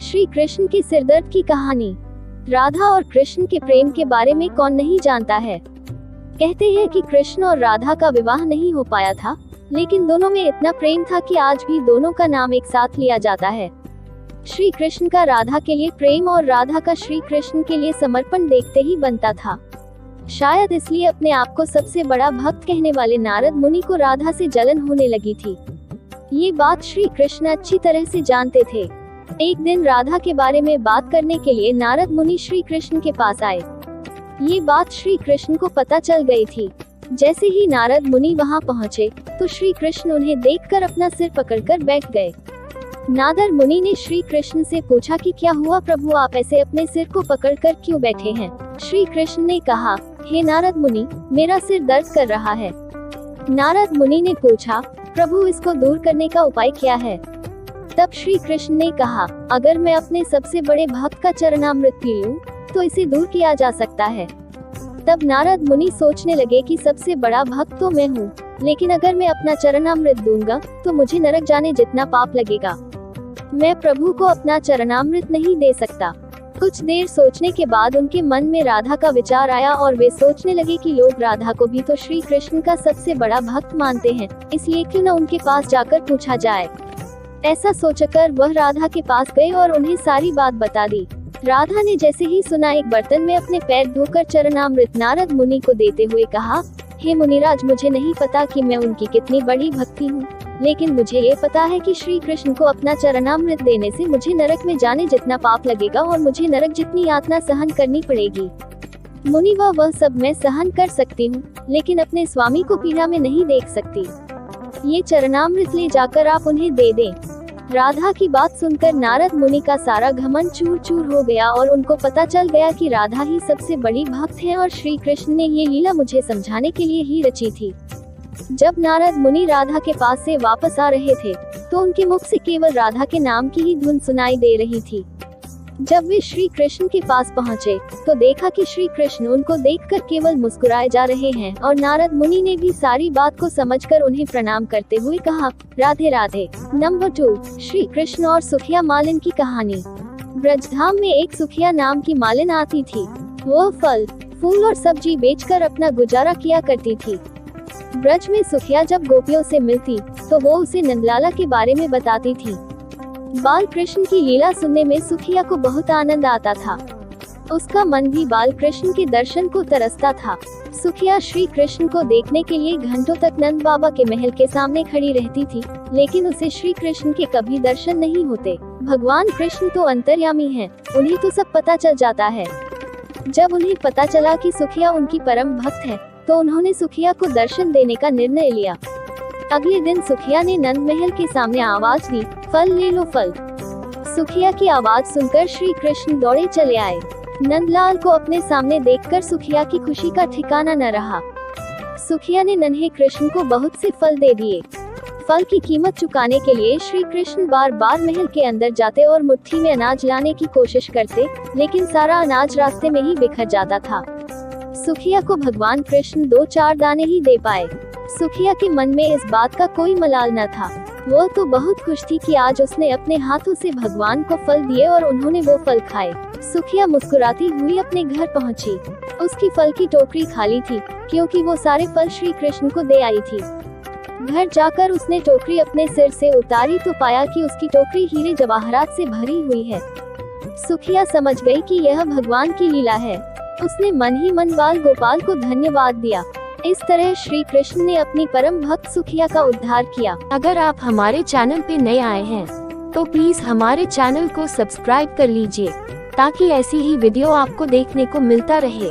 श्री कृष्ण की सिरदर्द की कहानी। राधा और कृष्ण के प्रेम के बारे में कौन नहीं जानता है। कहते हैं कि कृष्ण और राधा का विवाह नहीं हो पाया था, लेकिन दोनों में इतना प्रेम था कि आज भी दोनों का नाम एक साथ लिया जाता है। श्री कृष्ण का राधा के लिए प्रेम और राधा का श्री कृष्ण के लिए समर्पण देखते ही बनता था। शायद इसलिए अपने आप को सबसे बड़ा भक्त कहने वाले नारद मुनि को राधा से जलन होने लगी थी। ये बात श्री कृष्ण अच्छी तरह से जानते थे। एक दिन राधा के बारे में बात करने के लिए नारद मुनि श्री कृष्ण के पास आए। ये बात श्री कृष्ण को पता चल गई थी। जैसे ही नारद मुनि वहां पहुंचे, तो श्री कृष्ण उन्हें देखकर अपना सिर पकड़कर बैठ गए। नारद मुनि ने श्री कृष्ण से पूछा कि क्या हुआ प्रभु, आप ऐसे अपने सिर को पकड़कर क्यों बैठे हैं। श्री कृष्ण ने कहा, हे नारद मुनि, मेरा सिर दर्द कर रहा है। नारद मुनि ने पूछा, प्रभु इसको दूर करने का उपाय क्या है। तब श्री कृष्ण ने कहा, अगर मैं अपने सबसे बड़े भक्त का चरणामृत पी लूं, तो इसे दूर किया जा सकता है। तब नारद मुनि सोचने लगे कि सबसे बड़ा भक्त तो मैं हूँ, लेकिन अगर मैं अपना चरणामृत दूंगा तो मुझे नरक जाने जितना पाप लगेगा। मैं प्रभु को अपना चरणामृत नहीं दे सकता। कुछ देर सोचने के बाद उनके मन में राधा का विचार आया और वे सोचने लगे कि लोग राधा को भी तो श्री कृष्ण का सबसे बड़ा भक्त मानते हैं, इसलिए क्यों न उनके पास जाकर पूछा जाए। ऐसा सोचकर वह राधा के पास गए और उन्हें सारी बात बता दी। राधा ने जैसे ही सुना, एक बर्तन में अपने पैर धोकर चरणामृत नारद मुनि को देते हुए कहा, हे मुनिराज, मुझे नहीं पता कि मैं उनकी कितनी बड़ी भक्ति हूँ, लेकिन मुझे ये पता है कि श्री कृष्ण को अपना चरणामृत देने से मुझे नरक में जाने जितना पाप लगेगा और मुझे नरक जितनी यातना सहन करनी पड़ेगी। मुनि, वह सब मैं सहन कर सकती हूँ, लेकिन अपने स्वामी को पीड़ा में नहीं देख सकती। ये चरणामृत ले जाकर आप उन्हें दे दें। राधा की बात सुनकर नारद मुनि का सारा घमंड चूर चूर हो गया और उनको पता चल गया कि राधा ही सबसे बड़ी भक्त है और श्री कृष्ण ने ये लीला मुझे समझाने के लिए ही रची थी। जब नारद मुनि राधा के पास से वापस आ रहे थे, तो उनके मुख से केवल राधा के नाम की ही धुन सुनाई दे रही थी। जब वे श्री कृष्ण के पास पहुंचे, तो देखा कि श्री कृष्ण उनको देखकर केवल मुस्कुराए जा रहे हैं और नारद मुनि ने भी सारी बात को समझकर उन्हें प्रणाम करते हुए कहा, राधे राधे। नंबर 2, श्री कृष्ण और सुखिया मालिन की कहानी। ब्रजधाम में एक सुखिया नाम की मालिन आती थी। वह फल, फूल और सब्जी बेचकर अपना गुजारा किया करती थी। ब्रज में सुखिया जब गोपियों से मिलती, तो वो उसे नंदलाला के बारे में बताती थी। बाल कृष्ण की लीला सुनने में सुखिया को बहुत आनंद आता था। उसका मन भी बाल कृष्ण के दर्शन को तरसता था। सुखिया श्री कृष्ण को देखने के लिए घंटों तक नंद बाबा के महल के सामने खड़ी रहती थी, लेकिन उसे श्री कृष्ण के कभी दर्शन नहीं होते। भगवान कृष्ण तो अंतर्यामी हैं, उन्हें तो सब पता चल जाता है। जब उन्हें पता चला कि सुखिया उनकी परम भक्त है, तो उन्होंने सुखिया को दर्शन देने का निर्णय लिया। अगले दिन सुखिया ने नंद महल के सामने आवाज दी, फल ले लो फल। सुखिया की आवाज सुनकर श्री कृष्ण दौड़े चले आए। नंदलाल को अपने सामने देखकर सुखिया की खुशी का ठिकाना न रहा। सुखिया ने नन्हे कृष्ण को बहुत से फल दे दिए। फल की कीमत चुकाने के लिए श्री कृष्ण बार बार महल के अंदर जाते और मुट्ठी में अनाज लाने की कोशिश करते, लेकिन सारा अनाज रास्ते में ही बिखर जाता था। सुखिया को भगवान कृष्ण 2-4 दाने ही दे पाए। सुखिया के मन में इस बात का कोई मलाल न था। वो तो बहुत खुश थी कि आज उसने अपने हाथों से भगवान को फल दिए और उन्होंने वो फल खाए। सुखिया मुस्कुराती हुई अपने घर पहुंची। उसकी फल की टोकरी खाली थी, क्योंकि वो सारे फल श्री कृष्ण को दे आई थी। घर जाकर उसने टोकरी अपने सिर से उतारी तो पाया कि उसकी टोकरी हीरे जवाहरात से भरी हुई है। सुखिया समझ गई कि यह भगवान की लीला है। उसने मन ही मन बाल गोपाल को धन्यवाद दिया। इस तरह श्री कृष्ण ने अपनी परम भक्त सुखिया का उद्धार किया। अगर आप हमारे चैनल पे नए आए हैं, तो प्लीज हमारे चैनल को सब्सक्राइब कर लीजिए, ताकि ऐसी ही वीडियो आपको देखने को मिलता रहे।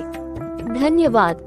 धन्यवाद।